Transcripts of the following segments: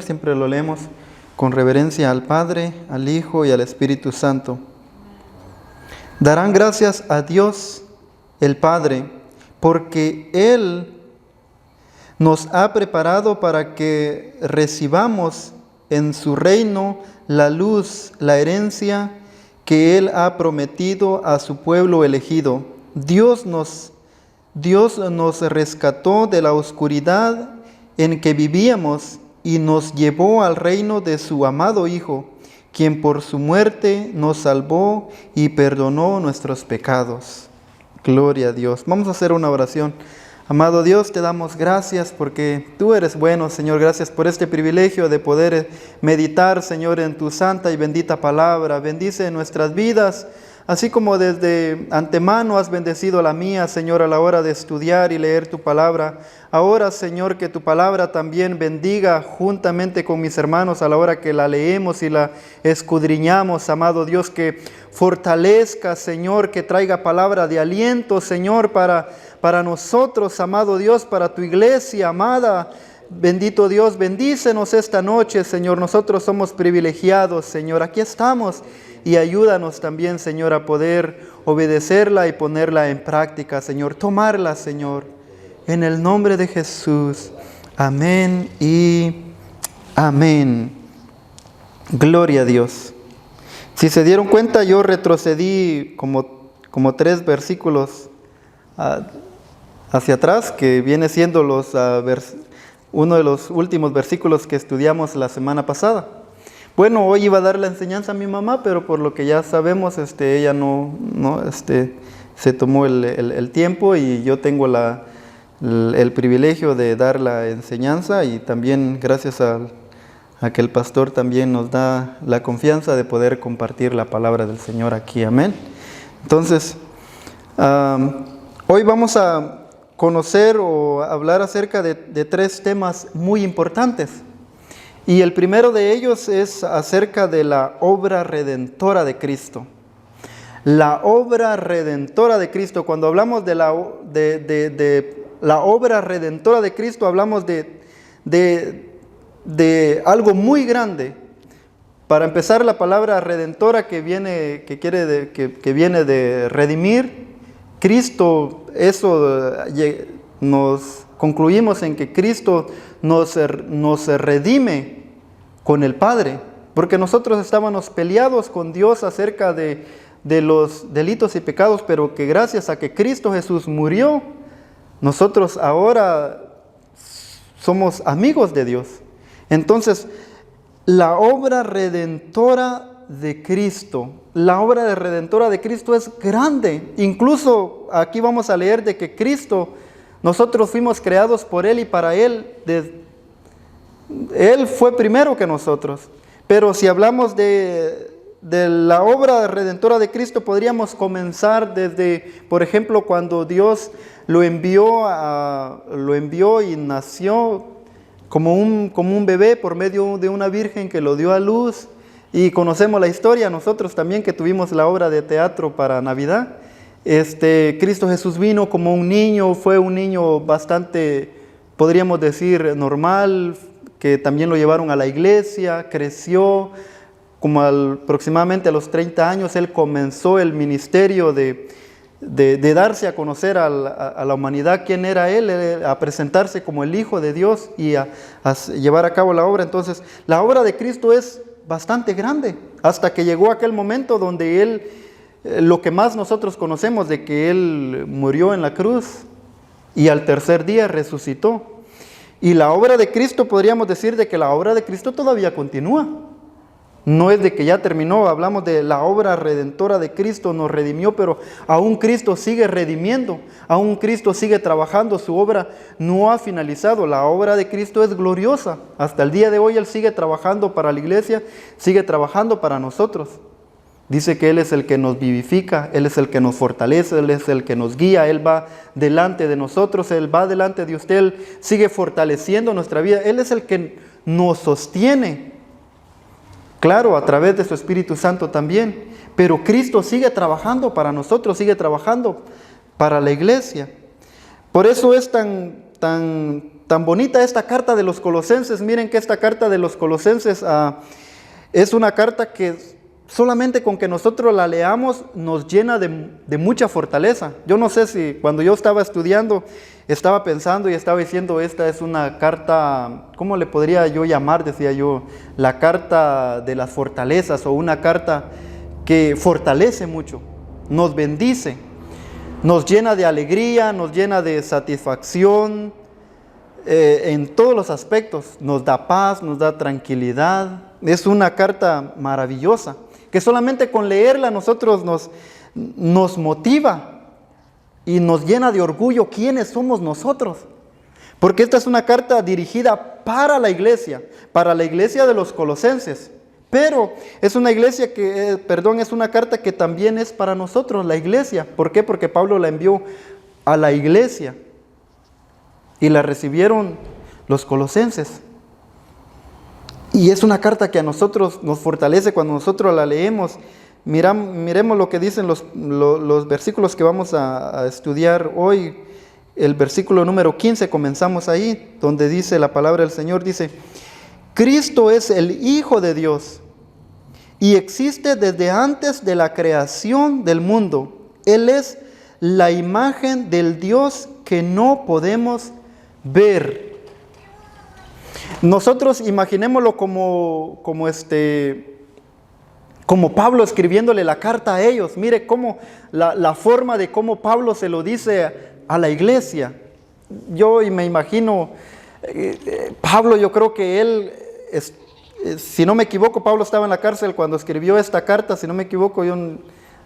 Siempre lo leemos con reverencia al Padre, al Hijo y al Espíritu Santo. Darán gracias a Dios el Padre, porque Él nos ha preparado para que recibamos en su reino la luz, la herencia que Él ha prometido a su pueblo elegido. Dios nos rescató de la oscuridad en que vivíamos y nos llevó al reino de su amado Hijo, quien por su muerte nos salvó y perdonó nuestros pecados. Gloria a Dios. Vamos a hacer una oración. Amado Dios, te damos gracias porque tú eres bueno, Señor. Gracias por este privilegio de poder meditar, Señor, en tu santa y bendita palabra. Bendice nuestras vidas, así como desde antemano has bendecido la mía, Señor, a la hora de estudiar y leer tu palabra. Ahora, Señor, que tu palabra también bendiga juntamente con mis hermanos a la hora que la leemos y la escudriñamos, amado Dios, que fortalezca, Señor, que traiga palabra de aliento, Señor, para nosotros, amado Dios, para tu iglesia amada. Bendito Dios, bendícenos esta noche, Señor. Nosotros somos privilegiados, Señor. Aquí estamos y ayúdanos también, Señor, a poder obedecerla y ponerla en práctica, Señor. Tomarla, Señor. En el nombre de Jesús. Amén y amén. Gloria a Dios. Si se dieron cuenta, yo retrocedí como 3 versículos hacia atrás, que viene siendo uno de los últimos versículos que estudiamos la semana pasada. Bueno, hoy iba a dar la enseñanza a mi mamá, pero por lo que ya sabemos, ella no se tomó el tiempo, y yo tengo el privilegio de dar la enseñanza, y también gracias a que el pastor también nos da la confianza de poder compartir la palabra del Señor aquí. Amén. Entonces, hoy vamos a conocer o hablar acerca de 3 temas muy importantes. Y el primero de ellos es acerca de la obra redentora de Cristo. La obra redentora de Cristo. Cuando hablamos de la obra redentora de Cristo, hablamos de algo muy grande. Para empezar, la palabra redentora que viene de redimir. Cristo, nos concluimos en que Cristo nos redime con el Padre, porque nosotros estábamos peleados con Dios acerca de los delitos y pecados, pero que gracias a que Cristo Jesús murió, nosotros ahora somos amigos de Dios. Entonces, la obra redentora de Cristo, la obra redentora de Cristo es grande. Incluso aquí vamos a leer de que Cristo, nosotros fuimos creados por Él y para Él. Él fue primero que nosotros. Pero si hablamos de la obra redentora de Cristo, podríamos comenzar desde, por ejemplo, cuando Dios lo envió y nació como un bebé por medio de una virgen que lo dio a luz. Y conocemos la historia, nosotros también, que tuvimos la obra de teatro para Navidad. Cristo Jesús vino como un niño, fue un niño bastante, podríamos decir, normal, que también lo llevaron a la iglesia, creció. Como aproximadamente a los 30 años, Él comenzó el ministerio de darse a conocer a la humanidad quién era Él, a presentarse como el Hijo de Dios y a llevar a cabo la obra. Entonces, la obra de Cristo es bastante grande, hasta que llegó aquel momento donde Él, lo que más nosotros conocemos de que Él murió en la cruz y al tercer día resucitó. Y la obra de Cristo, podríamos decir de que la obra de Cristo todavía continúa. No es de que ya terminó, hablamos de la obra redentora de Cristo, nos redimió, pero aún Cristo sigue redimiendo, aún Cristo sigue trabajando, su obra no ha finalizado. La obra de Cristo es gloriosa, hasta el día de hoy Él sigue trabajando para la iglesia, sigue trabajando para nosotros. Dice que Él es el que nos vivifica, Él es el que nos fortalece, Él es el que nos guía, Él va delante de nosotros, Él va delante de usted, Él sigue fortaleciendo nuestra vida, Él es el que nos sostiene. Claro, a través de su Espíritu Santo también. Pero Cristo sigue trabajando para nosotros, sigue trabajando para la iglesia. Por eso es tan tan bonita esta carta de los Colosenses. Miren que esta carta de los Colosenses es una carta que solamente con que nosotros la leamos nos llena de mucha fortaleza. Yo no sé si cuando yo estaba estudiando, estaba pensando y estaba diciendo, esta es una carta, ¿cómo le podría yo llamar? Decía yo, la carta de las fortalezas, o una carta que fortalece mucho, nos bendice, nos llena de alegría, nos llena de satisfacción, en todos los aspectos, nos da paz, nos da tranquilidad. Es una carta maravillosa, que solamente con leerla nosotros nos motiva y nos llena de orgullo quiénes somos nosotros. Porque esta es una carta dirigida para la iglesia de los Colosenses. Pero es una iglesia que, es una carta que también es para nosotros, la iglesia. ¿Por qué? Porque Pablo la envió a la iglesia y la recibieron los colosenses. Y es una carta que a nosotros nos fortalece cuando nosotros la leemos. Miremos lo que dicen los versículos que vamos a estudiar hoy. El versículo número 15, comenzamos ahí, donde dice la palabra del Señor, dice: Cristo es el Hijo de Dios y existe desde antes de la creación del mundo. Él es la imagen del Dios que no podemos ver. Nosotros imaginémoslo como Pablo escribiéndole la carta a ellos. Mire cómo la forma de cómo Pablo se lo dice a la iglesia. Yo me imagino, Pablo, yo creo que él, si no me equivoco, Pablo estaba en la cárcel cuando escribió esta carta. Si no me equivoco, yo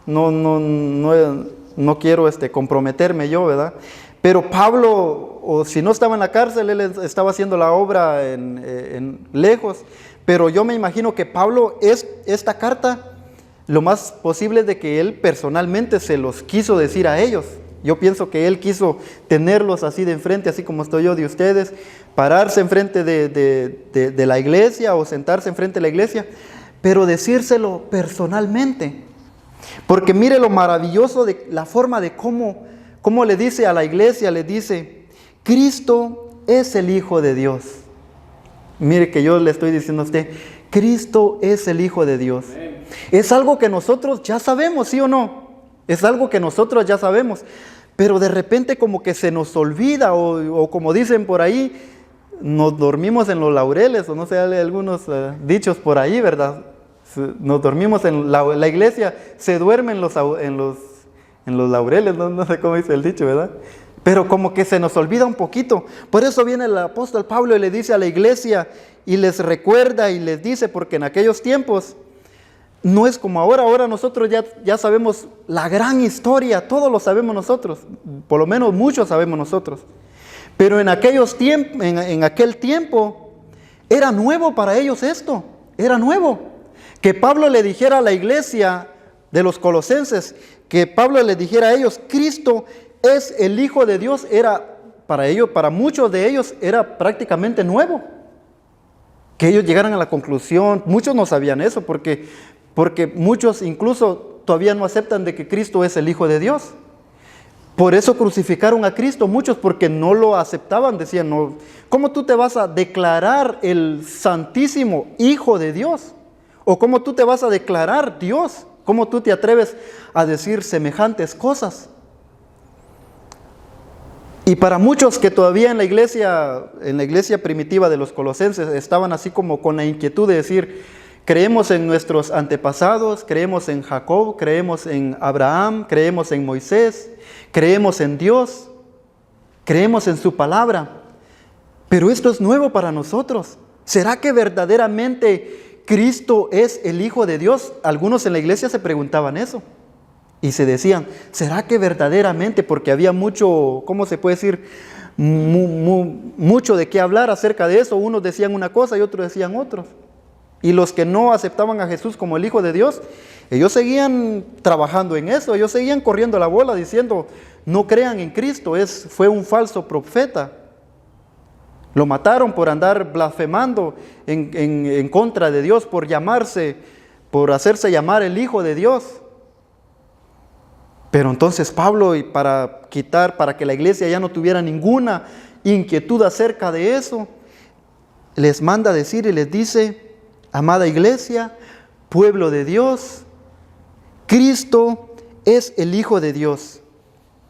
no quiero comprometerme yo, ¿verdad? Pero Pablo, o si no estaba en la cárcel, él estaba haciendo la obra en lejos. Pero yo me imagino que Pablo, esta carta, lo más posible es de que él personalmente se los quiso decir a ellos. Yo pienso que él quiso tenerlos así de enfrente, así como estoy yo de ustedes, pararse enfrente de la iglesia o sentarse enfrente de la iglesia, pero decírselo personalmente. Porque mire lo maravilloso de la forma de cómo le dice a la iglesia, le dice: Cristo es el Hijo de Dios. Mire que yo le estoy diciendo a usted, Cristo es el Hijo de Dios. Es algo que nosotros ya sabemos, ¿sí o no? Es algo que nosotros ya sabemos, pero de repente como que se nos olvida, o como dicen por ahí, nos dormimos en los laureles, o no sé, hay algunos dichos por ahí, ¿verdad? Nos dormimos en la iglesia, se duerme en los laureles, no sé cómo dice el dicho, ¿verdad? Pero como que se nos olvida un poquito. Por eso viene el apóstol Pablo y le dice a la iglesia y les recuerda y les dice, porque en aquellos tiempos no es como ahora nosotros ya sabemos la gran historia, todo lo sabemos nosotros, por lo menos muchos sabemos nosotros. Pero en aquellos tiempos, en aquel tiempo, era nuevo para ellos esto, era nuevo. Que Pablo le dijera a la iglesia de los colosenses, que Pablo les dijera a ellos, Cristo es el Hijo de Dios, era para ellos, para muchos de ellos, era prácticamente nuevo. Que ellos llegaran a la conclusión, muchos no sabían eso, porque muchos incluso todavía no aceptan de que Cristo es el Hijo de Dios. Por eso crucificaron a Cristo muchos, porque no lo aceptaban, decían, no, ¿cómo tú te vas a declarar el Santísimo Hijo de Dios? ¿O cómo tú te vas a declarar Dios? ¿Cómo tú te atreves a decir semejantes cosas? Y para muchos que todavía en la iglesia primitiva de los colosenses estaban así como con la inquietud de decir, creemos en nuestros antepasados, creemos en Jacob, creemos en Abraham, creemos en Moisés, creemos en Dios, creemos en su palabra, pero esto es nuevo para nosotros. ¿Será que verdaderamente Cristo es el Hijo de Dios? Algunos en la iglesia se preguntaban eso. Y se decían, ¿será que verdaderamente? Porque había mucho, ¿cómo se puede decir? Mucho de qué hablar acerca de eso. Unos decían una cosa y otros decían otros. Y los que no aceptaban a Jesús como el Hijo de Dios, ellos seguían trabajando en eso. Ellos seguían corriendo la bola diciendo, no crean en Cristo, fue un falso profeta. Lo mataron por andar blasfemando en contra de Dios, por hacerse llamar el Hijo de Dios. Pero entonces Pablo, y para que la iglesia ya no tuviera ninguna inquietud acerca de eso, les manda a decir y les dice: amada iglesia, pueblo de Dios, Cristo es el Hijo de Dios.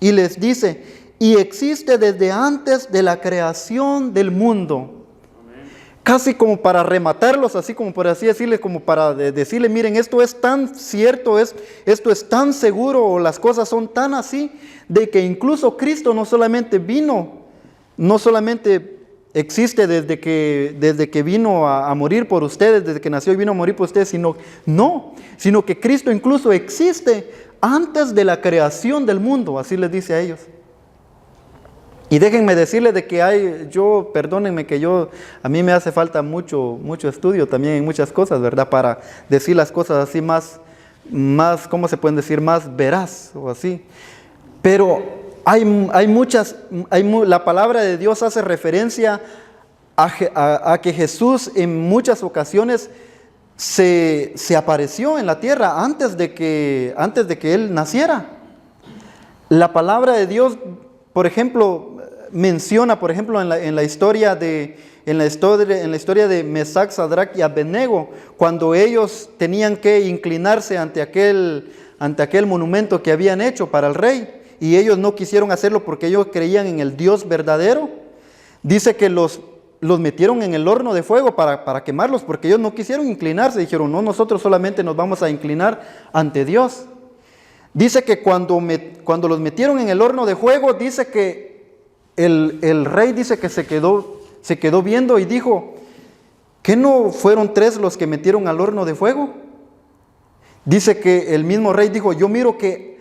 Y les dice: y existe desde antes de la creación del mundo. Casi como para rematarlos, así como por así decirle, como para decirle: miren, esto es tan cierto, esto es tan seguro, o las cosas son tan así, de que incluso Cristo no solamente vino, no solamente existe desde que vino a morir por ustedes, desde que nació y vino a morir por ustedes, sino que Cristo incluso existe antes de la creación del mundo, así les dice a ellos. Y déjenme decirles de que perdónenme que a mí me hace falta mucho estudio también en muchas cosas, ¿verdad? Para decir las cosas así más, ¿cómo se pueden decir? Más veraz o así. Pero la palabra de Dios hace referencia a que Jesús en muchas ocasiones se apareció en la tierra antes de que Él naciera. La palabra de Dios, por ejemplo, menciona, por ejemplo, en la historia de Mesac, Sadrach y Abednego, cuando ellos tenían que inclinarse ante aquel monumento que habían hecho para el rey, y ellos no quisieron hacerlo porque ellos creían en el Dios verdadero. Dice que los metieron en el horno de fuego para quemarlos, porque ellos no quisieron inclinarse. Dijeron: no, nosotros solamente nos vamos a inclinar ante Dios. Dice que cuando los metieron en el horno de fuego, dice que el rey dice que se quedó viendo y dijo: ¿qué no fueron 3 los que metieron al horno de fuego? Dice que el mismo rey dijo: yo miro que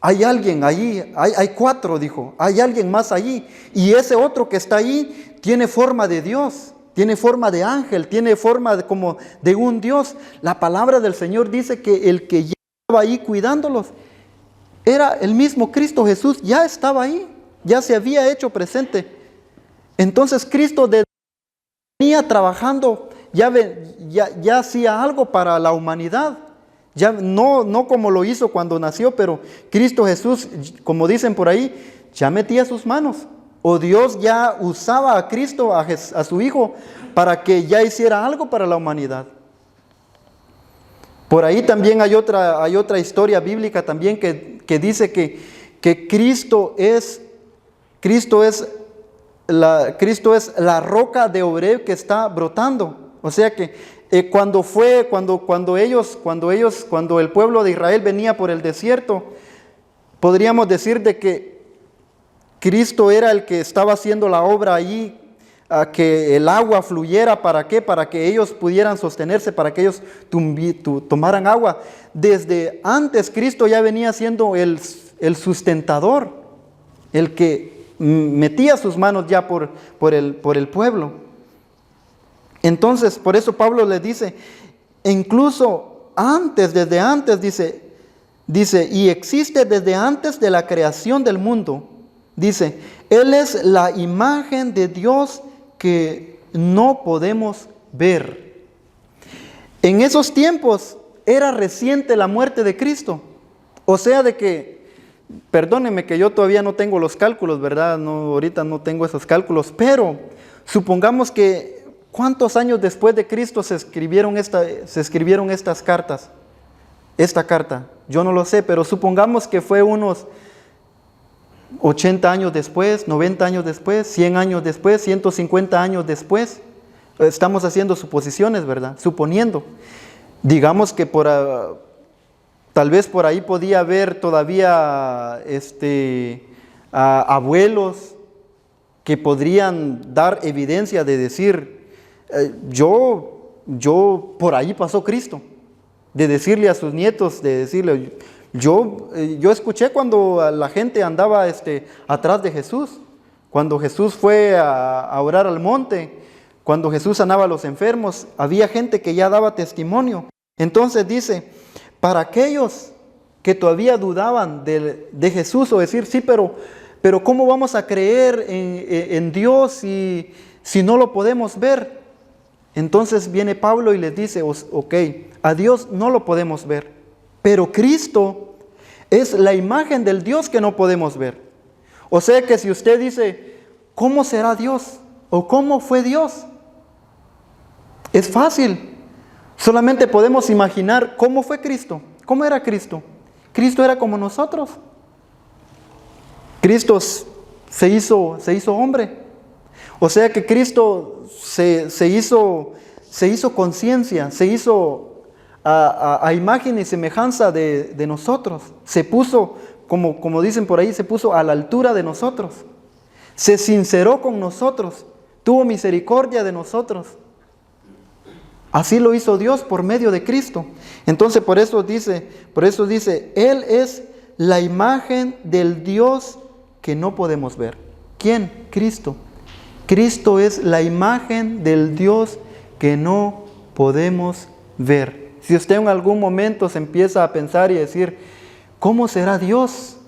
hay alguien allí, hay 4, dijo, hay alguien más allí, y ese otro que está ahí tiene forma de Dios, tiene forma de ángel, tiene forma como de un Dios. La palabra del Señor dice que el que ya estaba ahí cuidándolos era el mismo Cristo Jesús, ya estaba ahí, ya se había hecho presente. Entonces Cristo venía trabajando, ya hacía algo para la humanidad. Ya no como lo hizo cuando nació, pero Cristo Jesús, como dicen por ahí, ya metía sus manos. O Dios ya usaba a Cristo, a su Hijo, para que ya hiciera algo para la humanidad. Por ahí también hay otra historia bíblica también que dice que Cristo es la roca de Oreb que está brotando. O sea que cuando el pueblo de Israel venía por el desierto, podríamos decir de que Cristo era el que estaba haciendo la obra allí, a que el agua fluyera. ¿Para qué? Para que ellos pudieran sostenerse, para que ellos tomaran agua. Desde antes Cristo ya venía siendo el sustentador, el que metía sus manos ya por el pueblo. Entonces, por eso Pablo le dice, incluso desde antes, dice, y existe desde antes de la creación del mundo. Dice, Él es la imagen de Dios que no podemos ver. En esos tiempos era reciente la muerte de Cristo. O sea de que, perdónenme que yo todavía no tengo los cálculos, ¿verdad? Ahorita no tengo esos cálculos, pero supongamos que ¿cuántos años después de Cristo se escribieron estas cartas? Esta carta, yo no lo sé, pero supongamos que fue unos 80 años después, 90 años después, 100 años después, 150 años después. Estamos haciendo suposiciones, ¿verdad? Suponiendo. Digamos que tal vez por ahí podía haber todavía abuelos que podrían dar evidencia de decir, por ahí pasó Cristo, de decirle a sus nietos, de decirle, yo escuché cuando la gente andaba atrás de Jesús, cuando Jesús fue a orar al monte, cuando Jesús sanaba a los enfermos, había gente que ya daba testimonio. Entonces dice, para aquellos que todavía dudaban de Jesús, o decir, sí, pero ¿cómo vamos a creer en Dios si no lo podemos ver? Entonces viene Pablo y les dice, ok, a Dios no lo podemos ver, pero Cristo es la imagen del Dios que no podemos ver. O sea que si usted dice, ¿cómo será Dios? ¿O cómo fue Dios? Es fácil. Solamente podemos imaginar cómo fue Cristo. ¿Cómo era Cristo? Cristo era como nosotros. Cristo se hizo hombre. O sea que Cristo se hizo conciencia, se hizo a imagen y semejanza de nosotros. Se puso, como dicen por ahí, se puso a la altura de nosotros. Se sinceró con nosotros, tuvo misericordia de nosotros. Así lo hizo Dios por medio de Cristo. Entonces por eso dice, Él es la imagen del Dios que no podemos ver. ¿Quién? Cristo. Cristo es la imagen del Dios que no podemos ver. Si usted en algún momento se empieza a pensar y decir, ¿cómo será Dios?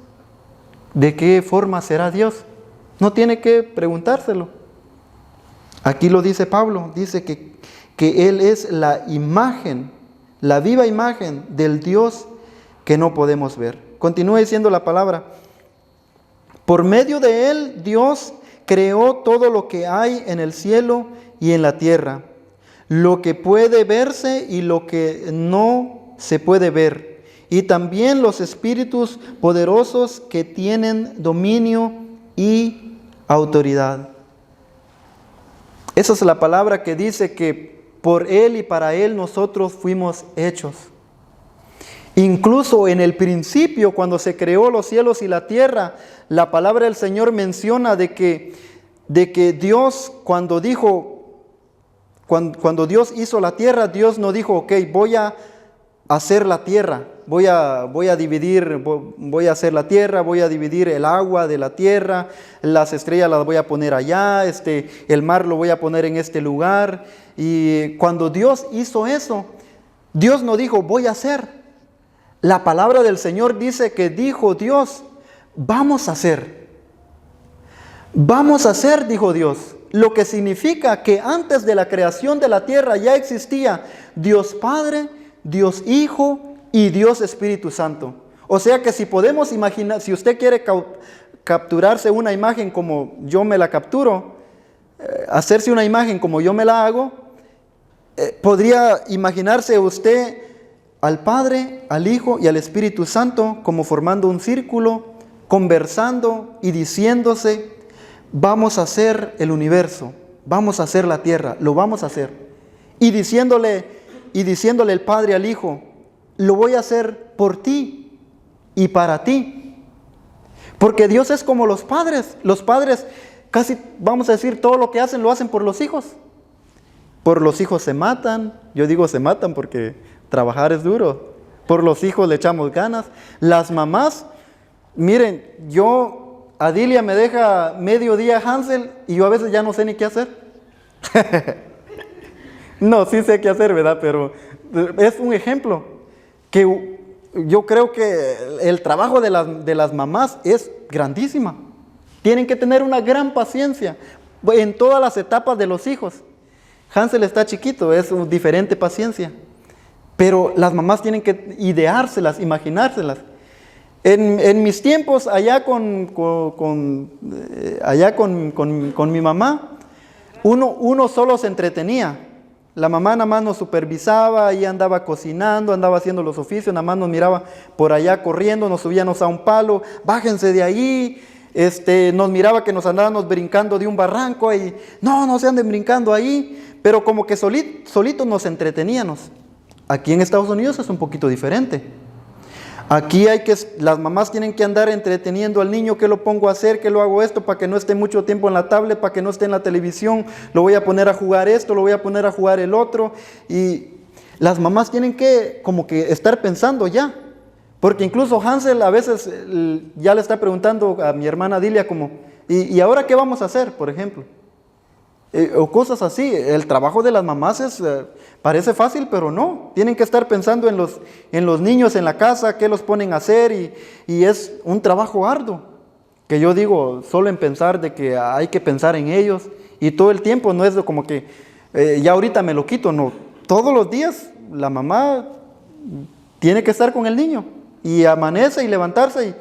¿De qué forma será Dios? No tiene que preguntárselo. Aquí lo dice Pablo, dice que Él es la imagen, la viva imagen del Dios que no podemos ver. Continúa diciendo la palabra. Por medio de Él, Dios creó todo lo que hay en el cielo y en la tierra, lo que puede verse y lo que no se puede ver, y también los espíritus poderosos que tienen dominio y autoridad. Esa es la palabra que dice que por Él y para Él nosotros fuimos hechos. Incluso en el principio, cuando se creó los cielos y la tierra, la palabra del Señor menciona de que Dios, cuando Dios hizo la tierra, Dios no dijo, ok, voy a hacer la tierra, voy a hacer la tierra, voy a dividir el agua de la tierra, las estrellas las voy a poner allá, el mar lo voy a poner en este lugar. Y cuando Dios hizo eso, Dios no dijo, voy a hacer. La palabra del Señor dice que dijo Dios, vamos a hacer. Vamos a hacer, dijo Dios. Lo que significa que antes de la creación de la tierra ya existía Dios Padre, Dios Hijo y Dios Espíritu Santo. O sea que si podemos imaginar, si usted quiere capturarse una imagen como yo me la capturo, hacerse una imagen como yo me la hago, podría imaginarse usted al Padre, al Hijo y al Espíritu Santo como formando un círculo, conversando y diciéndose, vamos a hacer el universo, vamos a hacer la tierra, lo vamos a hacer. Y diciéndole el Padre al Hijo, lo voy a hacer por ti y para ti. Porque Dios es como los padres casi, vamos a decir, todo lo que hacen lo hacen por los hijos. Por los hijos se matan, yo digo se matan porque trabajar es duro. Por los hijos le echamos ganas. Las mamás, miren, Adilia me deja mediodía Hansel y yo a veces ya no sé ni qué hacer. No, sí sé qué hacer, ¿verdad? Pero es un ejemplo que yo creo que el trabajo de las mamás es grandísima. Tienen que tener una gran paciencia en todas las etapas de los hijos. Hansel está chiquito, es una diferente paciencia. Pero las mamás tienen que ideárselas, imaginárselas. En mis tiempos, allá con mi mamá, uno solo se entretenía. La mamá nada más nos supervisaba, ahí andaba cocinando, andaba haciendo los oficios, nada más nos miraba por allá corriendo, nos subíamos a un palo, bájense de ahí. Nos miraba que nos andábamos brincando de un barranco y no se anden brincando ahí, pero como que solitos nos entreteníamos. Aquí en Estados Unidos es un poquito diferente. Aquí las mamás tienen que andar entreteniendo al niño, que lo pongo a hacer, que lo hago esto, para que no esté mucho tiempo en la tablet, para que no esté en la televisión, lo voy a poner a jugar esto, lo voy a poner a jugar el otro. Y las mamás tienen que como que estar pensando ya. Porque incluso Hansel a veces ya le está preguntando a mi hermana Dilia como, ¿y ahora qué vamos a hacer, por ejemplo? O cosas así. El trabajo de las mamás parece fácil, pero no. Tienen que estar pensando en los niños en la casa, qué los ponen a hacer y es un trabajo arduo. Que yo digo, solo en pensar de que hay que pensar en ellos y todo el tiempo, no es como que ya ahorita me lo quito, no. Todos los días la mamá tiene que estar con el niño y amanece y levantarse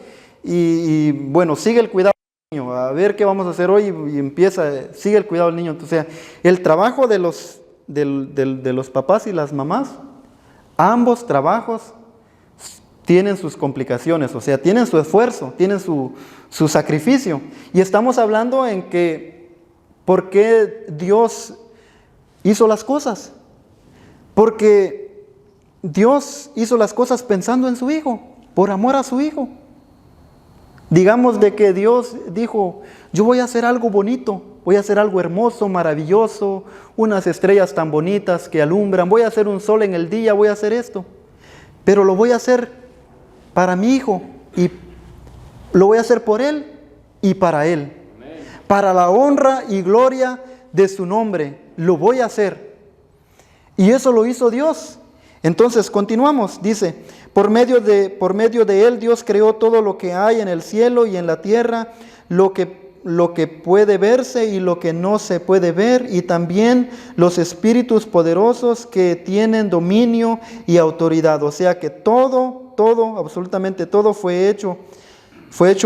y bueno, sigue el cuidado a ver qué vamos a hacer hoy y empieza, sigue el cuidado del niño. O sea, el trabajo de los papás y las mamás, ambos trabajos tienen sus complicaciones, o sea, tienen su esfuerzo, tienen su sacrificio. Y estamos hablando en que, ¿por qué Dios hizo las cosas? Porque Dios hizo las cosas pensando en su Hijo, por amor a su Hijo. Digamos de que Dios dijo, yo voy a hacer algo bonito, voy a hacer algo hermoso, maravilloso, unas estrellas tan bonitas que alumbran, voy a hacer un sol en el día, voy a hacer esto, pero lo voy a hacer para mi Hijo y lo voy a hacer por Él y para Él. Amén. Para la honra y gloria de su nombre, lo voy a hacer. Y eso lo hizo Dios. Entonces continuamos, dice, por medio de Él Dios creó todo lo que hay en el cielo y en la tierra, lo que puede verse y lo que no se puede ver, y también los espíritus poderosos que tienen dominio y autoridad. O sea que todo, absolutamente todo fue hecho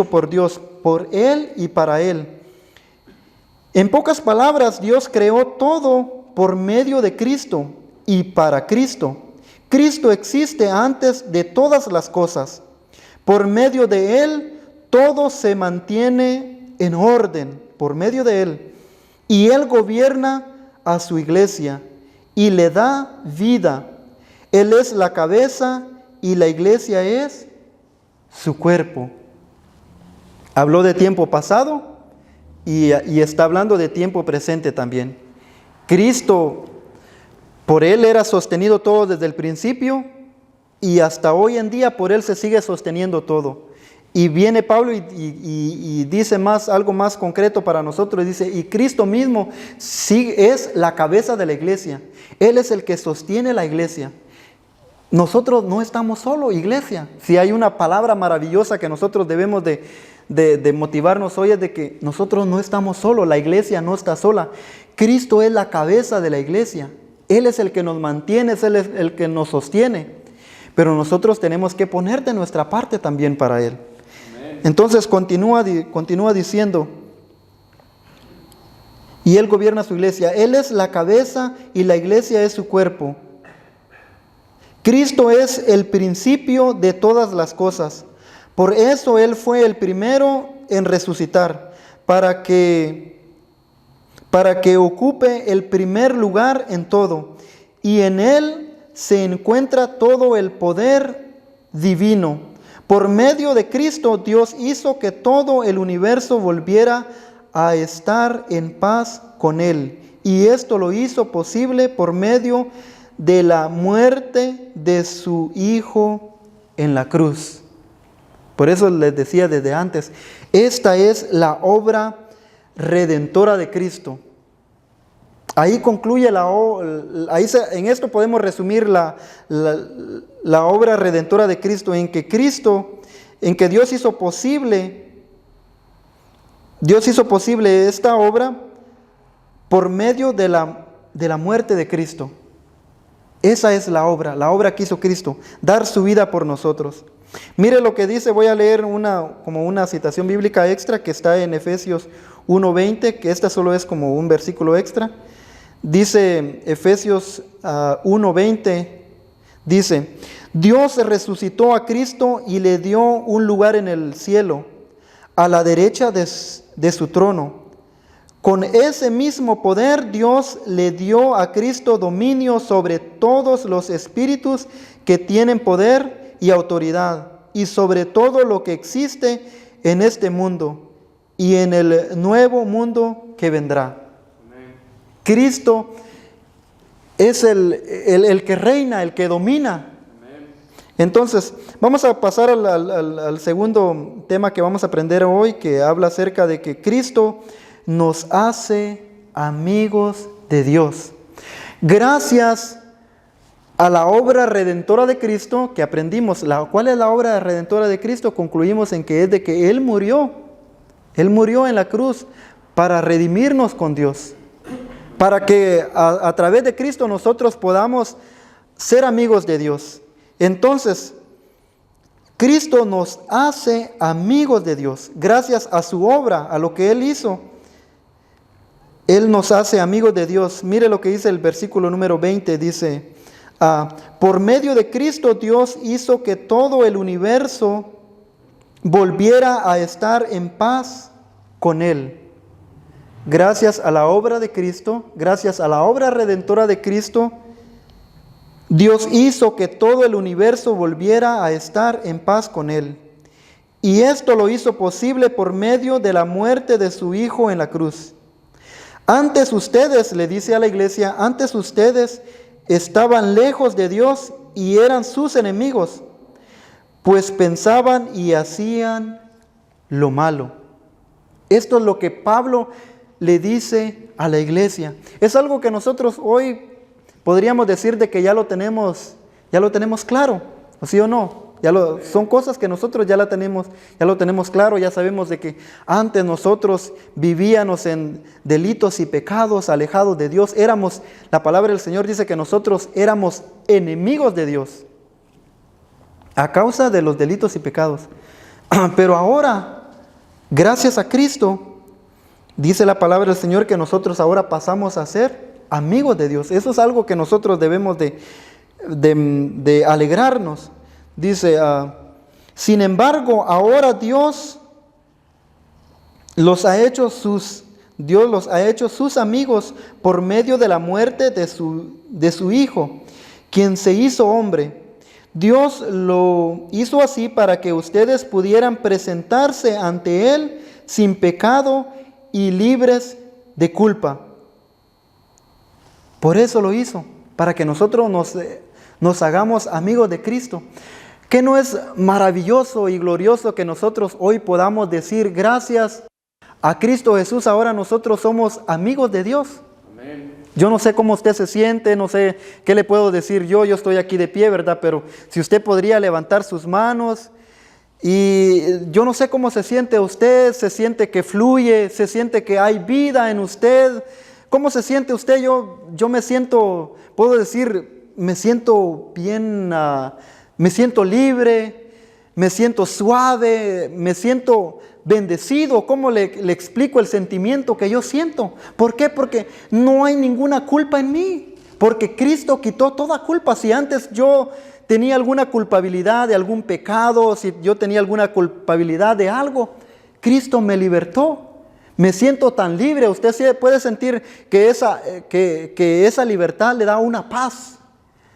por Dios, por Él y para Él. En pocas palabras, Dios creó todo por medio de Cristo y para Cristo. Cristo existe antes de todas las cosas. Por medio de Él, todo se mantiene en orden, por medio de Él. Y Él gobierna a su iglesia y le da vida. Él es la cabeza y la iglesia es su cuerpo. Habló de tiempo pasado y está hablando de tiempo presente también. Cristo, por Él era sostenido todo desde el principio y hasta hoy en día por Él se sigue sosteniendo todo. Y viene Pablo y dice algo más concreto para nosotros. Dice, y Cristo mismo sí es la cabeza de la iglesia. Él es el que sostiene la iglesia. Nosotros no estamos solos, iglesia. Si hay una palabra maravillosa que nosotros debemos de motivarnos hoy, es de que nosotros no estamos solos, la iglesia no está sola. Cristo es la cabeza de la iglesia. Él es el que nos mantiene, es el que nos sostiene. Pero nosotros tenemos que poner de nuestra parte también para Él. Amén. Entonces continúa diciendo, y Él gobierna su iglesia. Él es la cabeza y la iglesia es su cuerpo. Cristo es el principio de todas las cosas. Por eso Él fue el primero en resucitar, para que ocupe el primer lugar en todo. Y en Él se encuentra todo el poder divino. Por medio de Cristo, Dios hizo que todo el universo volviera a estar en paz con Él. Y esto lo hizo posible por medio de la muerte de su Hijo en la cruz. Por eso les decía desde antes, esta es la obra redentora de Cristo. Ahí concluye en esto podemos resumir la obra redentora de Cristo, en que Dios hizo posible esta obra por medio de la muerte de Cristo. Esa es la obra que hizo Cristo, dar su vida por nosotros. Mire lo que dice, voy a leer como una citación bíblica extra que está en Efesios 1:20, que esta solo es como un versículo extra. Dice Efesios 1:20, dice, Dios resucitó a Cristo y le dio un lugar en el cielo, a la derecha de su trono. Con ese mismo poder Dios le dio a Cristo dominio sobre todos los espíritus que tienen poder y autoridad, y sobre todo lo que existe en este mundo y en el nuevo mundo que vendrá. Amén. Cristo es el que reina, el que domina. Amén. Entonces, vamos a pasar al segundo tema que vamos a aprender hoy, que habla acerca de que Cristo nos hace amigos de Dios. Gracias a la obra redentora de Cristo que aprendimos. ¿Cuál es la obra redentora de Cristo? Concluimos en que es de que Él murió. Él murió en la cruz para redimirnos con Dios. Para que a través de Cristo nosotros podamos ser amigos de Dios. Entonces, Cristo nos hace amigos de Dios. Gracias a su obra, a lo que Él hizo, Él nos hace amigos de Dios. Mire lo que dice el versículo número 20, dice, por medio de Cristo Dios hizo que todo el universo volviera a estar en paz con Él. Gracias a la obra de Cristo, gracias a la obra redentora de Cristo, Dios hizo que todo el universo volviera a estar en paz con Él. Y esto lo hizo posible por medio de la muerte de su Hijo en la cruz. Antes ustedes, le dice a la iglesia, antes ustedes estaban lejos de Dios y eran sus enemigos, pues pensaban y hacían lo malo. Esto es lo que Pablo le dice a la iglesia. Es algo que nosotros hoy podríamos decir de que ya lo tenemos claro, ¿o sí o no? Son cosas que nosotros ya lo tenemos claro, ya sabemos de que antes nosotros vivíamos en delitos y pecados, alejados de Dios. La palabra del Señor dice que nosotros éramos enemigos de Dios a causa de los delitos y pecados. Pero ahora, gracias a Cristo, dice la palabra del Señor que nosotros ahora pasamos a ser amigos de Dios. Eso es algo que nosotros debemos de alegrarnos. Dice, sin embargo, ahora Dios los ha hecho sus amigos por medio de la muerte de su Hijo, quien se hizo hombre. Dios lo hizo así para que ustedes pudieran presentarse ante Él sin pecado y libres de culpa. Por eso lo hizo, para que nosotros nos hagamos amigos de Cristo. ¿Qué no es maravilloso y glorioso que nosotros hoy podamos decir, gracias a Cristo Jesús, ahora nosotros somos amigos de Dios? Amén. Yo no sé cómo usted se siente, no sé qué le puedo decir yo estoy aquí de pie, ¿verdad? Pero si usted podría levantar sus manos, y yo no sé cómo se siente usted, se siente que fluye, se siente que hay vida en usted. ¿Cómo se siente usted? Yo me siento, puedo decir, me siento bien, me siento libre, me siento suave, me siento bendecido. ¿Cómo le explico el sentimiento que yo siento? ¿Por qué? Porque no hay ninguna culpa en mí. Porque Cristo quitó toda culpa. Si antes yo tenía alguna culpabilidad de algún pecado, si yo tenía alguna culpabilidad de algo, Cristo me libertó. Me siento tan libre. Usted puede sentir que esa libertad le da una paz.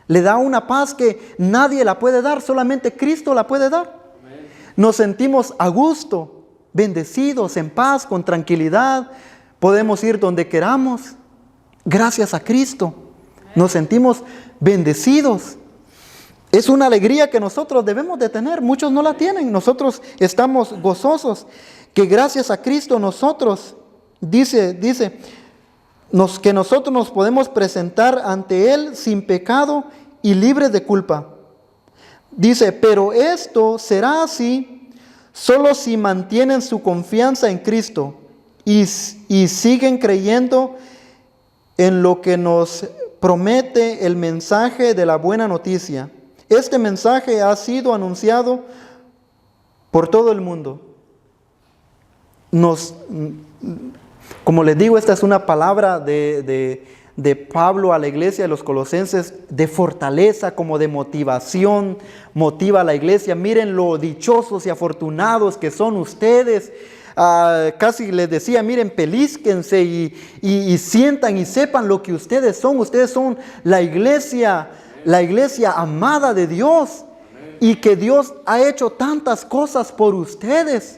Le da una paz que nadie la puede dar, solamente Cristo la puede dar. Amén. Nos sentimos a gusto, bendecidos, en paz, con tranquilidad. Podemos ir donde queramos. Gracias a Cristo. Nos sentimos bendecidos. Es una alegría que nosotros debemos de tener. Muchos no la tienen. Nosotros estamos gozosos. Que gracias a Cristo nosotros, dice, que nosotros nos podemos presentar ante Él sin pecado y libres de culpa. Dice, pero esto será así solo si mantienen su confianza en Cristo y siguen creyendo en lo que nos promete el mensaje de la buena noticia. Este mensaje ha sido anunciado por todo el mundo. Como les digo, esta es una palabra de Pablo a la iglesia de los Colosenses, de fortaleza, como de motivación. Motiva a la iglesia. Miren lo dichosos y afortunados que son ustedes. Casi les decía, miren, pelízquense y sientan y sepan lo que ustedes son. Ustedes son la iglesia amada de Dios. Y que Dios ha hecho tantas cosas por ustedes.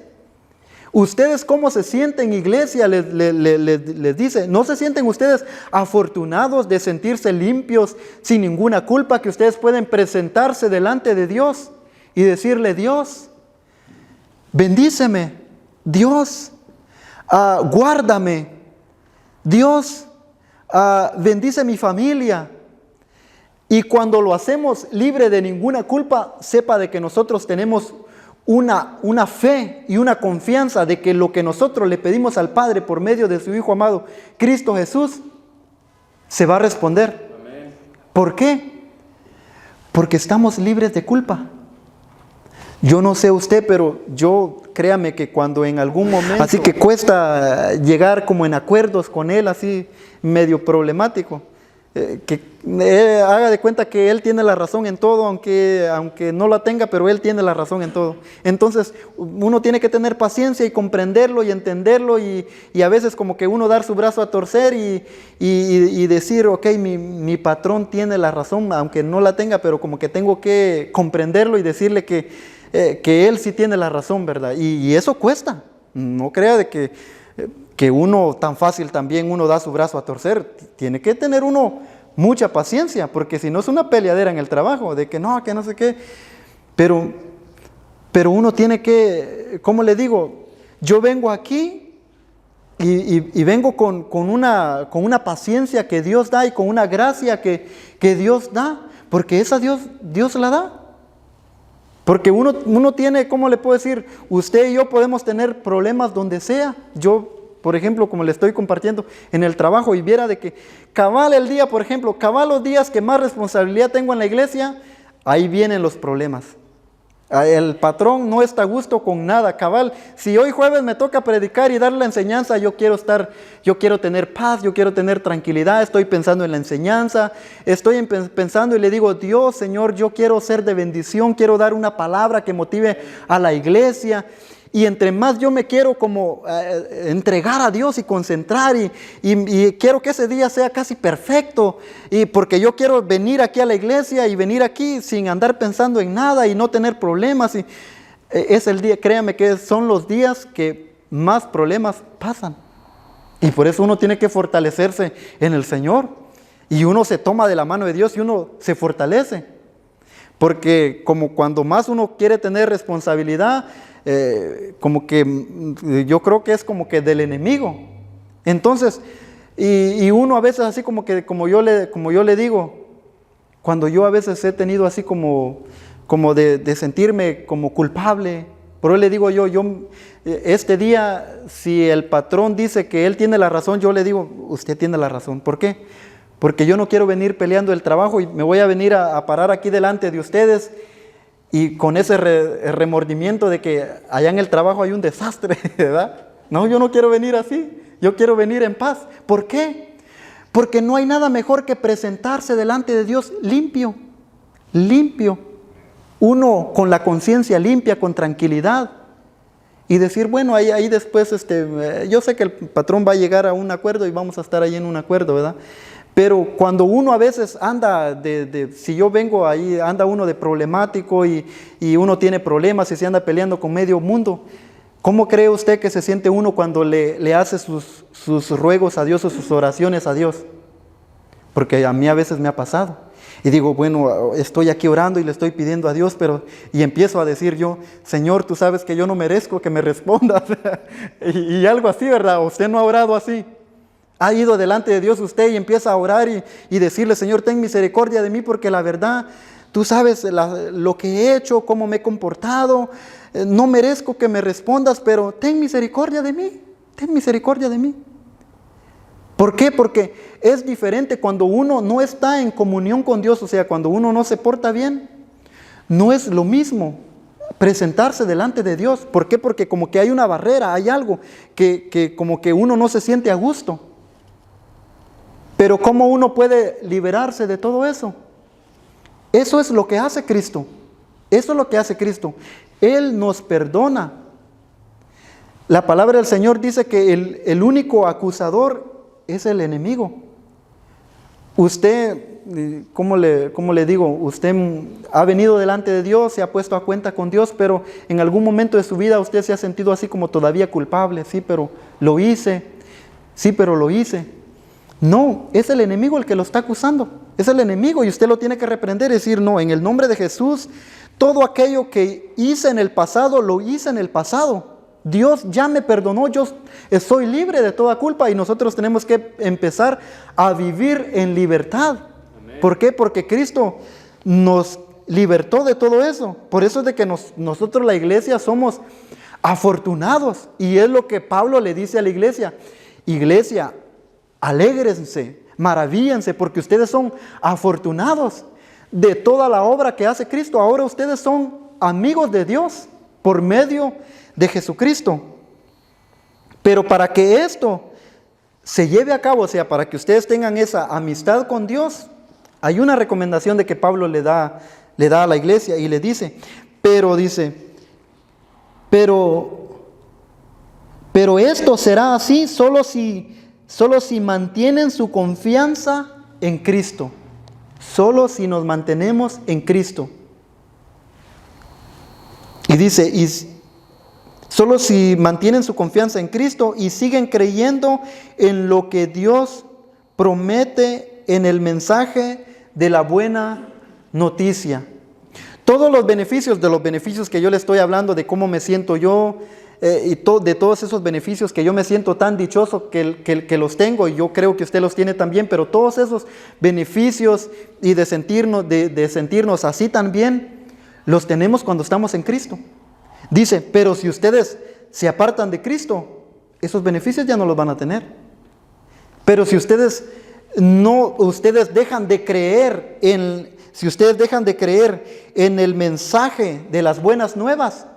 ¿Ustedes cómo se sienten, iglesia? Les dice, ¿no se sienten ustedes afortunados de sentirse limpios, sin ninguna culpa, que ustedes pueden presentarse delante de Dios y decirle, Dios, bendíceme, Dios, guárdame, Dios, bendice mi familia? Y cuando lo hacemos libre de ninguna culpa, sepa de que nosotros tenemos una fe y una confianza de que lo que nosotros le pedimos al Padre por medio de su Hijo amado, Cristo Jesús, se va a responder. Amén. ¿Por qué? Porque estamos libres de culpa. Yo no sé usted, pero yo, créame que cuando en algún momento, así que cuesta llegar como en acuerdos con él, así medio problemático, haga de cuenta que él tiene la razón en todo, aunque no la tenga, pero él tiene la razón en todo. Entonces uno tiene que tener paciencia y comprenderlo y entenderlo y a veces como que uno dar su brazo a torcer y decir, ok, mi patrón tiene la razón, aunque no la tenga, pero como que tengo que comprenderlo y decirle que él sí tiene la razón, ¿verdad? Y eso cuesta. No crea de que uno tan fácil también uno da su brazo a torcer. Tiene que tener uno mucha paciencia, porque si no es una peleadera en el trabajo, de que no sé qué. Pero uno tiene que, ¿cómo le digo? Yo vengo aquí y vengo con una paciencia que Dios da y con una gracia que Dios da, porque esa Dios la da. Porque uno tiene, ¿cómo le puedo decir? Usted y yo podemos tener problemas donde sea. Yo, por ejemplo, como le estoy compartiendo en el trabajo y viera de que cabal el día, por ejemplo, cabal los días que más responsabilidad tengo en la iglesia, ahí vienen los problemas. El patrón no está a gusto con nada, cabal. Si hoy jueves me toca predicar y dar la enseñanza, yo quiero tener paz, yo quiero tener tranquilidad, estoy pensando en la enseñanza, estoy pensando y le digo, Dios, Señor, yo quiero ser de bendición, quiero dar una palabra que motive a la iglesia. Y entre más yo me quiero como entregar a Dios y concentrar y quiero que ese día sea casi perfecto, y porque yo quiero venir aquí a la iglesia y venir aquí sin andar pensando en nada y no tener problemas. Y es el día, créame que son los días que más problemas pasan. Y por eso uno tiene que fortalecerse en el Señor. Y uno se toma de la mano de Dios y uno se fortalece. Porque como cuando más uno quiere tener responsabilidad, como que yo creo que es como que del enemigo. Entonces, y uno a veces así como yo le digo, cuando yo a veces he tenido así como de sentirme como culpable, pero le digo yo este día, si el patrón dice que él tiene la razón, yo le digo, usted tiene la razón. ¿Por qué? Porque yo no quiero venir peleando el trabajo y me voy a venir a parar aquí delante de ustedes y con ese remordimiento de que allá en el trabajo hay un desastre, ¿verdad? No, yo no quiero venir así, yo quiero venir en paz. ¿Por qué? Porque no hay nada mejor que presentarse delante de Dios limpio, uno con la conciencia limpia, con tranquilidad y decir, bueno, ahí después, yo sé que el patrón va a llegar a un acuerdo y vamos a estar ahí en un acuerdo, ¿verdad? Pero cuando uno a veces anda si yo vengo ahí, anda uno de problemático y uno tiene problemas y se anda peleando con medio mundo, ¿cómo cree usted que se siente uno cuando le hace sus ruegos a Dios o sus oraciones a Dios? Porque a mí a veces me ha pasado. Y digo, bueno, estoy aquí orando y le estoy pidiendo a Dios, y empiezo a decir yo, Señor, tú sabes que yo no merezco que me respondas. y algo así, ¿verdad? Usted no ha orado así. Ha ido delante de Dios usted y empieza a orar y decirle, Señor, ten misericordia de mí porque la verdad, tú sabes lo que he hecho, cómo me he comportado, no merezco que me respondas, pero ten misericordia de mí, ten misericordia de mí. ¿Por qué? Porque es diferente cuando uno no está en comunión con Dios, o sea, cuando uno no se porta bien, no es lo mismo presentarse delante de Dios. ¿Por qué? Porque como que hay una barrera, hay algo que como que uno no se siente a gusto. Pero ¿cómo uno puede liberarse de todo eso? Eso es lo que hace Cristo. Eso es lo que hace Cristo. Él nos perdona. La palabra del Señor dice que el único acusador es el enemigo. Usted, ¿cómo le digo? Usted ha venido delante de Dios, se ha puesto a cuenta con Dios, pero en algún momento de su vida usted se ha sentido así como todavía culpable. Sí, pero lo hice. Sí, pero lo hice. No, es el enemigo el que lo está acusando. Es el enemigo y usted lo tiene que reprender y decir, no, en el nombre de Jesús, todo aquello que hice en el pasado, lo hice en el pasado. Dios ya me perdonó, yo estoy libre de toda culpa y nosotros tenemos que empezar a vivir en libertad. Amén. ¿Por qué? Porque Cristo nos libertó de todo eso. Por eso es de que nosotros la iglesia somos afortunados. Y es lo que Pablo le dice a la iglesia. Iglesia, alégrense, maravíllense, porque ustedes son afortunados de toda la obra que hace Cristo. Ahora ustedes son amigos de Dios por medio de Jesucristo. Pero para que esto se lleve a cabo, o sea, para que ustedes tengan esa amistad con Dios, hay una recomendación de que Pablo le da a la iglesia y le dice, pero esto será así solo si mantienen su confianza en Cristo. Solo si nos mantenemos en Cristo. Y dice, solo si mantienen su confianza en Cristo y siguen creyendo en lo que Dios promete en el mensaje de la buena noticia. Todos los beneficios que yo le estoy hablando, de cómo me siento yo, de todos esos beneficios que yo me siento tan dichoso que los tengo, y yo creo que usted los tiene también, pero todos esos beneficios y de sentirnos así también, los tenemos cuando estamos en Cristo. Dice, pero si ustedes se apartan de Cristo, esos beneficios ya no los van a tener. Pero si ustedes dejan de creer en el mensaje de las buenas nuevas,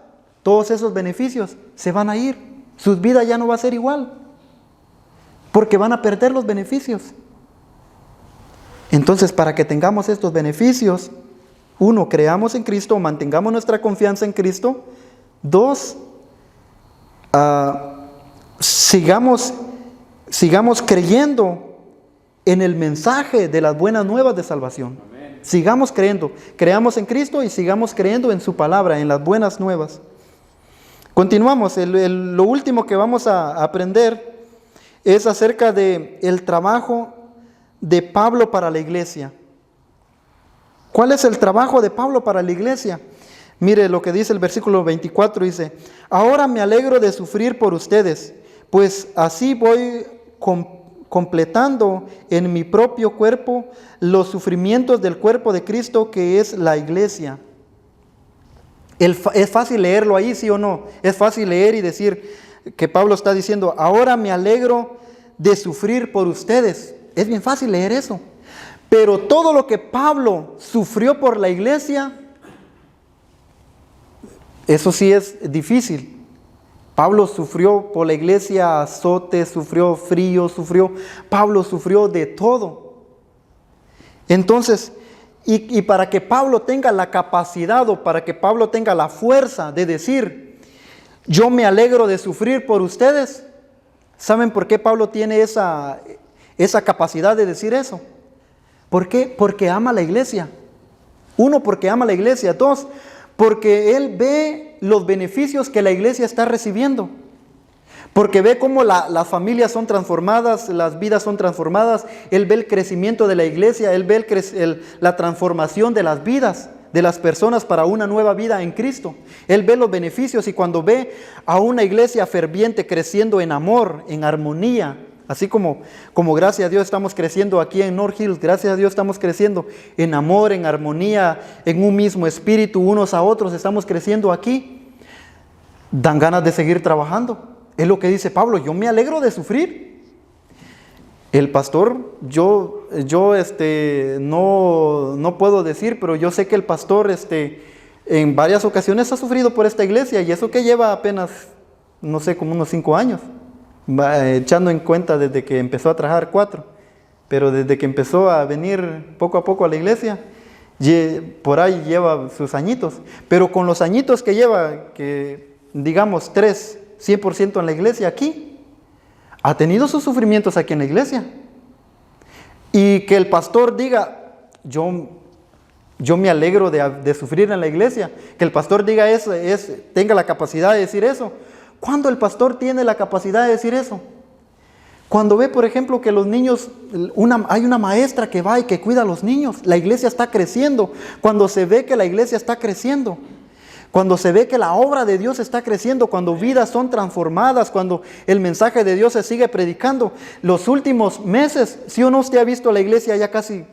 todos esos beneficios se van a ir. Su vida ya no va a ser igual, porque van a perder los beneficios. Entonces, para que tengamos estos beneficios, 1, creamos en Cristo, mantengamos nuestra confianza en Cristo. 2, sigamos creyendo en el mensaje de las buenas nuevas de salvación. Amén. Sigamos creyendo, creamos en Cristo y sigamos creyendo en su palabra, en las buenas nuevas. Continuamos, lo último que vamos a aprender es acerca del trabajo de Pablo para la iglesia. ¿Cuál es el trabajo de Pablo para la iglesia? Mire lo que dice el versículo 24, dice, ahora me alegro de sufrir por ustedes, pues así voy completando en mi propio cuerpo los sufrimientos del cuerpo de Cristo, que es la iglesia. Es fácil leerlo ahí, ¿sí o no? Es fácil leer y decir que Pablo está diciendo, ahora me alegro de sufrir por ustedes. Es bien fácil leer eso. Pero todo lo que Pablo sufrió por la iglesia, eso sí es difícil. Pablo sufrió por la iglesia azotes, sufrió frío, Pablo sufrió de todo. Entonces, y para que Pablo tenga la capacidad o para que Pablo tenga la fuerza de decir, yo me alegro de sufrir por ustedes, ¿saben por qué Pablo tiene esa capacidad de decir eso? ¿Por qué? Porque ama la iglesia. 1, porque ama la iglesia. 2, porque él ve los beneficios que la iglesia está recibiendo. Porque ve cómo las familias son transformadas, las vidas son transformadas. Él ve el crecimiento de la iglesia, él ve la transformación de las vidas de las personas para una nueva vida en Cristo. Él ve los beneficios, y cuando ve a una iglesia ferviente creciendo en amor, en armonía, así como gracias a Dios estamos creciendo aquí en North Hills, gracias a Dios estamos creciendo en amor, en armonía, en un mismo espíritu, unos a otros estamos creciendo aquí, dan ganas de seguir trabajando. Es lo que dice Pablo, yo me alegro de sufrir. El pastor, yo no puedo decir, pero yo sé que el pastor en varias ocasiones ha sufrido por esta iglesia, y eso que lleva apenas, no sé, como unos 5 años, echando en cuenta desde que empezó a trabajar 4, pero desde que empezó a venir poco a poco a la iglesia, por ahí lleva sus añitos. Pero con los añitos que lleva, que digamos 3, 100% en la iglesia aquí, ha tenido sus sufrimientos aquí en la iglesia. Y que el pastor diga, yo me alegro de sufrir en la iglesia, que el pastor diga eso, tenga la capacidad de decir eso. ¿Cuándo el pastor tiene la capacidad de decir eso? Cuando ve, por ejemplo, que los niños, hay una maestra que va y que cuida a los niños, la iglesia está creciendo. Cuando se ve que la iglesia está creciendo, cuando se ve que la obra de Dios está creciendo, cuando vidas son transformadas, cuando el mensaje de Dios se sigue predicando. Los últimos meses, ¿sí o no usted ha visto la iglesia ya casi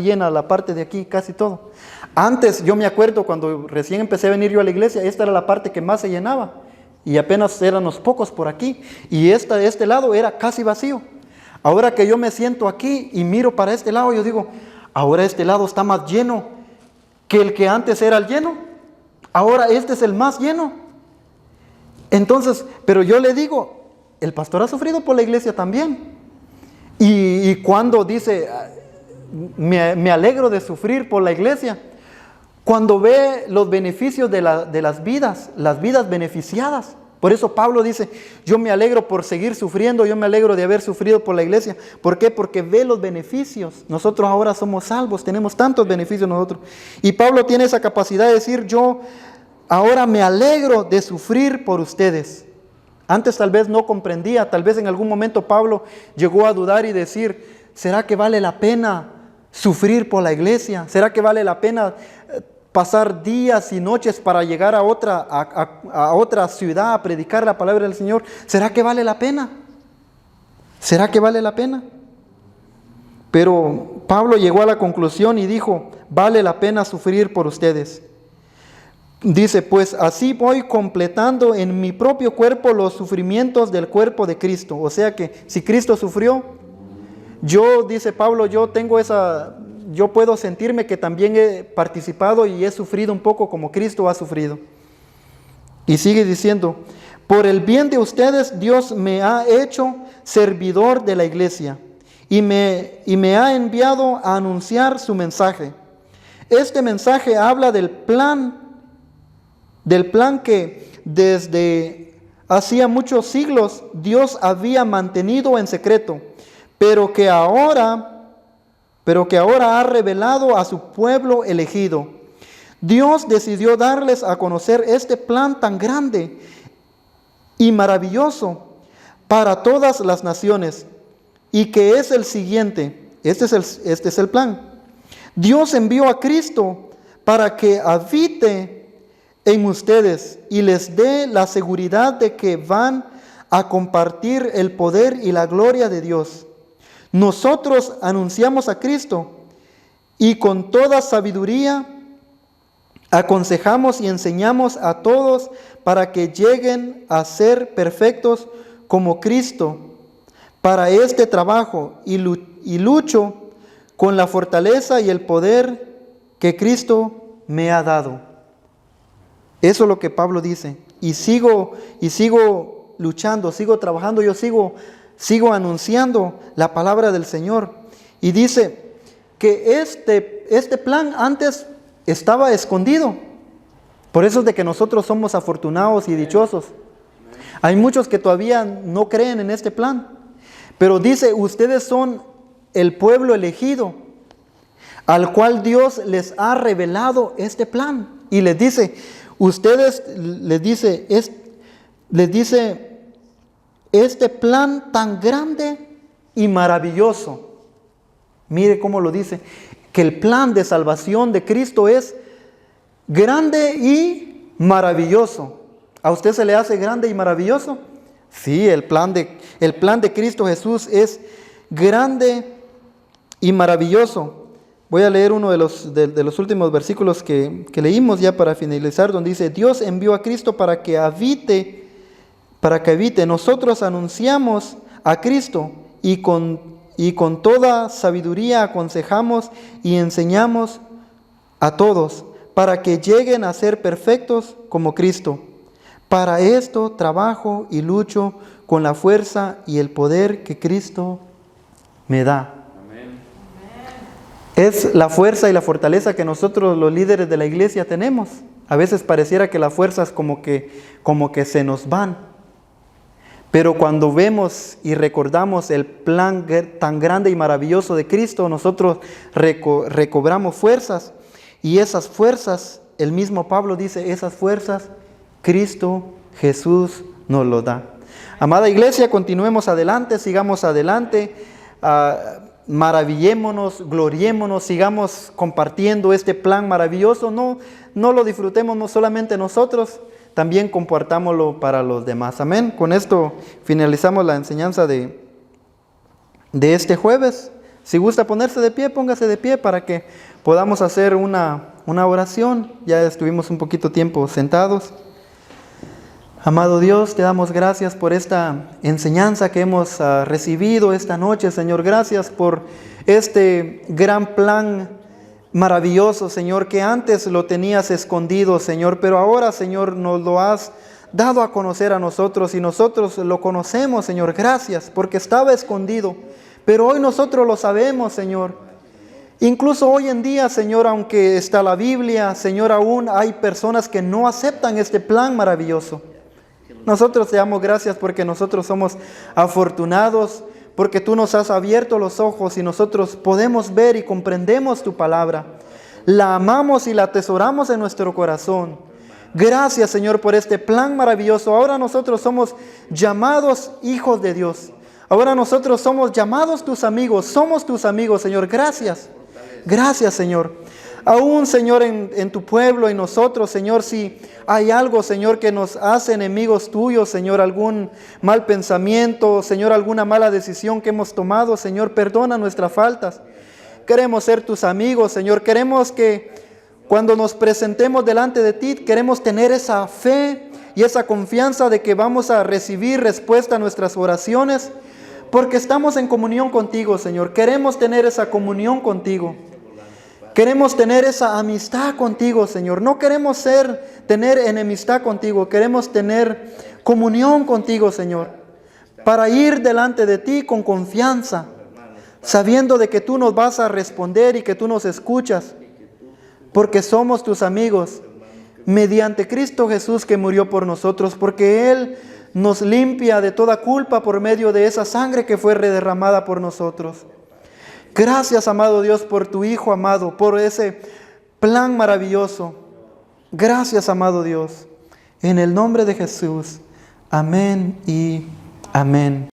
llena, la parte de aquí, casi todo? Antes, yo me acuerdo cuando recién empecé a venir yo a la iglesia, esta era la parte que más se llenaba, y apenas eran los pocos por aquí, y este lado era casi vacío. Ahora que yo me siento aquí y miro para este lado, yo digo, ahora este lado está más lleno que el que antes era el lleno. Ahora este es el más lleno. Entonces, pero yo le digo, el pastor ha sufrido por la iglesia también. Y cuando dice, me alegro de sufrir por la iglesia, cuando ve los beneficios de las vidas beneficiadas. Por eso Pablo dice, yo me alegro por seguir sufriendo, yo me alegro de haber sufrido por la iglesia. ¿Por qué? Porque ve los beneficios. Nosotros ahora somos salvos, tenemos tantos beneficios nosotros. Y Pablo tiene esa capacidad de decir, yo ahora me alegro de sufrir por ustedes. Antes tal vez no comprendía, tal vez en algún momento Pablo llegó a dudar y decir, ¿será que vale la pena sufrir por la iglesia? ¿Será que vale la pena pasar días y noches para llegar a otra ciudad a predicar la palabra del Señor? ¿Será que vale la pena? ¿Será que vale la pena? Pero Pablo llegó a la conclusión y dijo, vale la pena sufrir por ustedes. Dice, pues así voy completando en mi propio cuerpo los sufrimientos del cuerpo de Cristo. O sea que si Cristo sufrió, yo, dice Pablo, yo puedo sentirme que también he participado y he sufrido un poco como Cristo ha sufrido. Y sigue diciendo, por el bien de ustedes Dios me ha hecho servidor de la iglesia y me ha enviado a anunciar su mensaje. Este mensaje habla del plan que desde hacía muchos siglos Dios había mantenido en secreto, pero que ahora ha revelado a su pueblo elegido. Dios decidió darles a conocer este plan tan grande y maravilloso para todas las naciones, y que es el siguiente. Este es el plan. Dios envió a Cristo para que habite en ustedes y les dé la seguridad de que van a compartir el poder y la gloria de Dios. Nosotros anunciamos a Cristo y con toda sabiduría aconsejamos y enseñamos a todos para que lleguen a ser perfectos como Cristo. Para este trabajo y lucho con la fortaleza y el poder que Cristo me ha dado. Eso es lo que Pablo dice. Y sigo luchando, sigo trabajando, yo sigo anunciando la palabra del Señor. Y dice que este plan antes estaba escondido. Por eso es de que nosotros somos afortunados y dichosos. Hay muchos que todavía no creen en este plan. Pero dice, ustedes son el pueblo elegido, al cual Dios les ha revelado este plan. Y les dice, este plan tan grande y maravilloso. Mire cómo lo dice, que el plan de salvación de Cristo es grande y maravilloso. ¿A usted se le hace grande y maravilloso? Sí, el plan de Cristo Jesús es grande y maravilloso. Voy a leer uno de los últimos versículos que leímos ya para finalizar, donde dice, Dios envió a Cristo para que habite. Nosotros anunciamos a Cristo y con toda sabiduría aconsejamos y enseñamos a todos para que lleguen a ser perfectos como Cristo. Para esto trabajo y lucho con la fuerza y el poder que Cristo me da. Amén. Es la fuerza y la fortaleza que nosotros los líderes de la iglesia tenemos. A veces pareciera que las fuerzas como que se nos van. Pero cuando vemos y recordamos el plan tan grande y maravilloso de Cristo, nosotros recobramos fuerzas. Y esas fuerzas, el mismo Pablo dice, esas fuerzas Cristo Jesús nos lo da. Amada iglesia, continuemos adelante, sigamos adelante, maravillémonos, gloriémonos, sigamos compartiendo este plan maravilloso. No lo disfrutemos no solamente nosotros, también compartámoslo para los demás. Amén. Con esto finalizamos la enseñanza de este jueves. Si gusta ponerse de pie, póngase de pie para que podamos hacer una oración. Ya estuvimos un poquito tiempo sentados. Amado Dios, te damos gracias por esta enseñanza que hemos recibido esta noche, Señor. Gracias por este gran plan maravilloso, Señor, que antes lo tenías escondido, Señor, pero ahora, Señor, nos lo has dado a conocer a nosotros y nosotros lo conocemos, Señor. Gracias, porque estaba escondido, pero hoy nosotros lo sabemos, Señor. Incluso hoy en día, Señor, aunque está la Biblia, Señor, aún hay personas que no aceptan este plan maravilloso. Nosotros te damos gracias porque nosotros somos afortunados, porque tú nos has abierto los ojos y nosotros podemos ver y comprendemos tu palabra. La amamos y la atesoramos en nuestro corazón. Gracias, Señor, por este plan maravilloso. Ahora nosotros somos llamados hijos de Dios. Ahora nosotros somos llamados tus amigos. Somos tus amigos, Señor. Gracias. Gracias, Señor. Aún, Señor, en tu pueblo y nosotros, Señor, si hay algo, Señor, que nos hace enemigos tuyos, Señor, algún mal pensamiento, Señor, alguna mala decisión que hemos tomado, Señor, perdona nuestras faltas. Queremos ser tus amigos, Señor. Queremos que cuando nos presentemos delante de ti, queremos tener esa fe y esa confianza de que vamos a recibir respuesta a nuestras oraciones, porque estamos en comunión contigo, Señor. Queremos tener esa comunión contigo. Queremos tener esa amistad contigo, Señor. No queremos tener enemistad contigo. Queremos tener comunión contigo, Señor. Para ir delante de ti con confianza, sabiendo de que tú nos vas a responder y que tú nos escuchas. Porque somos tus amigos, mediante Cristo Jesús que murió por nosotros. Porque Él nos limpia de toda culpa por medio de esa sangre que fue derramada por nosotros. Gracias, amado Dios, por tu Hijo amado, por ese plan maravilloso. Gracias, amado Dios. En el nombre de Jesús. Amén y amén.